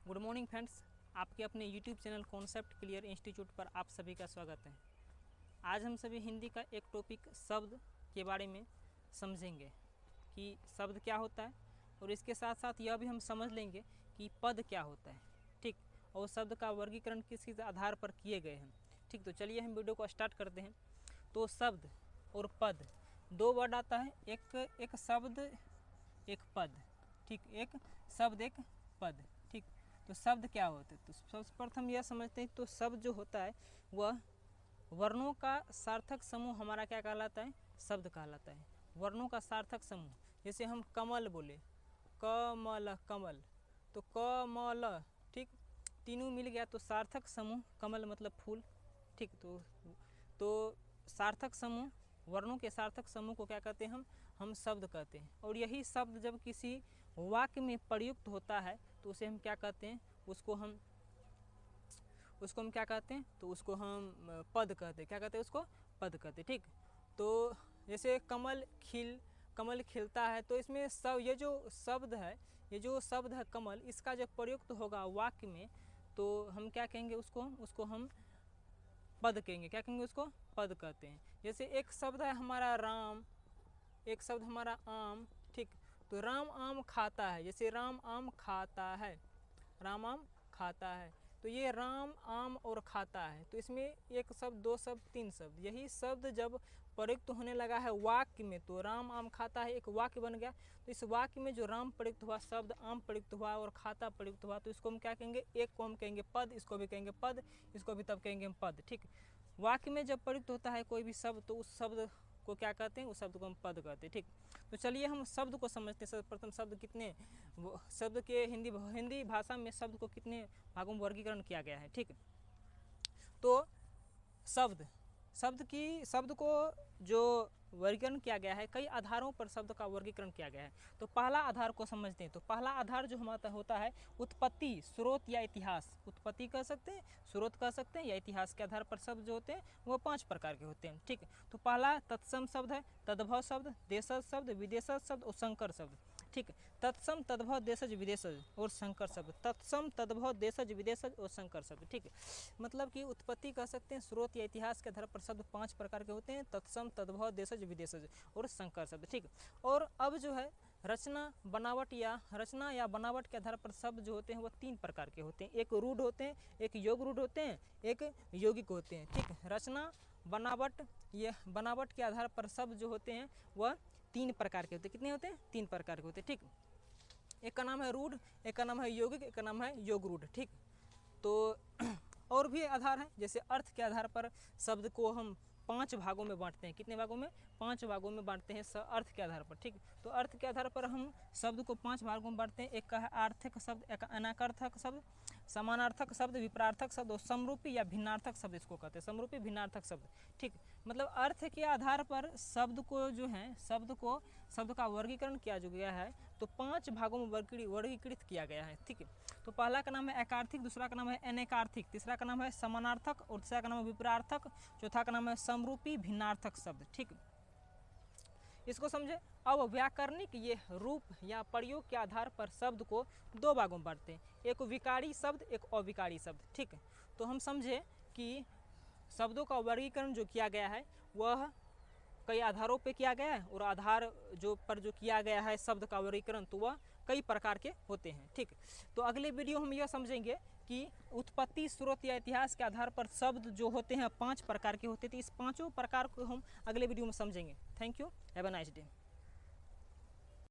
Good morning friends, आपके अपने YouTube channel concept clear institute पर आप सभी का स्वागत है। आज हम सभी हिंदी का एक टॉपिक शब्द के बारे में समझेंगे कि शब्द क्या होता है, और इसके साथ साथ यह भी हम समझ लेंगे कि पद क्या होता है। ठीक, और शब्द का वर्गीकरण किस किस आधार पर किए गए हैं। ठीक, तो चलिए हम वीडियो को स्टार्ट करते हैं। तो शब्द और पद दो वर्ड आता है, एक शब्द एक पद। ठीक, एक शब्द एक पद। ठीक, तो शब्द क्या होते हैं, तो सबसे प्रथम यह समझते हैं। तो शब्द जो होता है वह वर्णों का सार्थक समूह हमारा क्या कहलाता है, शब्द कहलाता है। वर्णों का सार्थक समूह, जैसे हम कमल बोले, कमल कमल, तो कमल, ठीक, तीनों मिल गया तो सार्थक समूह। कमल मतलब फूल। ठीक, तो सार्थक समूह, वर्णों के सार्थक समूह को क्या कहते हैं, हम शब्द कहते हैं। और यही शब्द जब किसी वाक्य में प्रयुक्त होता है तो उसे हम क्या कहते हैं, उसको हम क्या कहते हैं, तो उसको हम पद कहते हैं। क्या कहते हैं, उसको पद कहते हैं। ठीक, तो जैसे कमल खिलता है, तो इसमें सब ये जो शब्द है कमल, इसका जब प्रयुक्त होगा वाक्य में तो हम क्या कहेंगे, उसको हम पद कहेंगे। क्या कहेंगे, उसको पद कहते हैं। जैसे एक शब्द है हमारा राम, एक शब्द हमारा आम। ठीक, तो राम आम खाता है, जैसे राम आम खाता है, राम आम खाता है, तो ये राम आम और खाता है, तो इसमें एक शब्द, दो शब्द, तीन शब्द। यही शब्द जब प्रयुक्त होने लगा है वाक्य में तो राम आम खाता है एक वाक्य बन गया। तो इस वाक्य में जो राम प्रयुक्त हुआ, शब्द आम प्रयुक्त हुआ और खाता प्रयुक्त हुआ, तो इसको हम क्या कहेंगे, एक को हम कहेंगे पद, इसको भी कहेंगे पद, इसको भी तब कहेंगे हम पद। ठीक, वाक्य में जब प्रयुक्त होता है कोई भी शब्द तो उस शब्द को क्या कहते हैं, उस शब्द को हम पद कहते हैं। ठीक, तो चलिए हम शब्द को समझते हैं। सर्वप्रथम शब्द कितने, शब्द के हिंदी भाषा में शब्द को कितने भागों में वर्गीकरण किया गया है। ठीक, तो शब्द को जो वर्गीकरण किया गया है, कई आधारों पर शब्द का वर्गीकरण किया गया है। तो पहला आधार को समझते हैं। तो पहला आधार जो हमारा होता है उत्पत्ति, स्रोत या इतिहास। उत्पत्ति कह सकते हैं, स्रोत कह सकते हैं, या इतिहास के आधार पर शब्द जो होते हैं वो 5 प्रकार के होते हैं। ठीक, तो पहला तत्सम शब्द है, तद्भव शब्द, देशज शब्द, विदेशज शब्द और संकर शब्द। ठीक, तत्सम, तद्भव, देशज, विदेशज और संकर शब्द। तत्सम, तद्भव, देशज, विदेशज और संकर शब्द। ठीक, मतलब कि उत्पत्ति कह सकते हैं, स्रोत या इतिहास के आधार पर शब्द 5 प्रकार के होते हैं, तत्सम, तद्भव, देशज, विदेशज और संकर शब्द। ठीक, और अब जो है रचना या बनावट के आधार पर शब्द जो होते हैं वो 3 प्रकार के होते हैं। एक रूढ़ होते हैं, एक योग रूढ़ होते हैं, एक यौगिक होते हैं। ठीक, रचना, बनावट, ये बनावट के आधार पर शब्द जो होते हैं वह 3 प्रकार के होते हैं। कितने होते हैं, 3 प्रकार के होते हैं। ठीक, एक का नाम है रूढ़, एक का नाम है यौगिक, एक का नाम है योग रूढ़। ठीक, तो और भी आधार हैं, जैसे अर्थ के आधार पर शब्द को हम 5 भागों में बांटते हैं। कितने भागों में, 5 भागों में बांटते हैं अर्थ के आधार पर। ठीक, तो अर्थ के आधार पर हम शब्द को 5 भागों में बांटते हैं। एक का है आर्थक शब्द, एक अनार्थक शब्द, समानार्थक शब्द, विपरार्थक शब्द और समरूपी या भिन्नार्थक शब्द इसको कहते हैं। समरूपी, भिन्नार्थक शब्द। ठीक, मतलब अर्थ के आधार पर शब्द को जो है शब्द का वर्गीकरण किया जो गया है, तो 5 भागों में वर्गीकृत किया गया है। ठीक है, तो पहला का नाम है एकार्थिक, दूसरा का नाम है अनेकार्थिक, तीसरा का नाम है समानार्थक और तीसरा का नाम है विपरार्थक, चौथा का नाम है समरूपी भिन्नार्थक शब्द। ठीक, इसको समझे। अब व्याकरणिक ये रूप या प्रयोग के आधार पर शब्द को 2 भागों में बांटते हैं, एक विकारी शब्द, एक अविकारी शब्द। ठीक, तो हम समझे कि शब्दों का वर्गीकरण जो किया गया है वह कई आधारों पे किया गया है, और आधार जो किया गया है शब्द का वर्गीकरण तो वह कई प्रकार के होते हैं। ठीक, तो अगले वीडियो हम यह समझेंगे कि उत्पत्ति, स्रोत या इतिहास के आधार पर शब्द जो होते हैं 5 प्रकार के होते थे। इस 5 प्रकार को हम अगले वीडियो में समझेंगे। Thank you, have a nice day.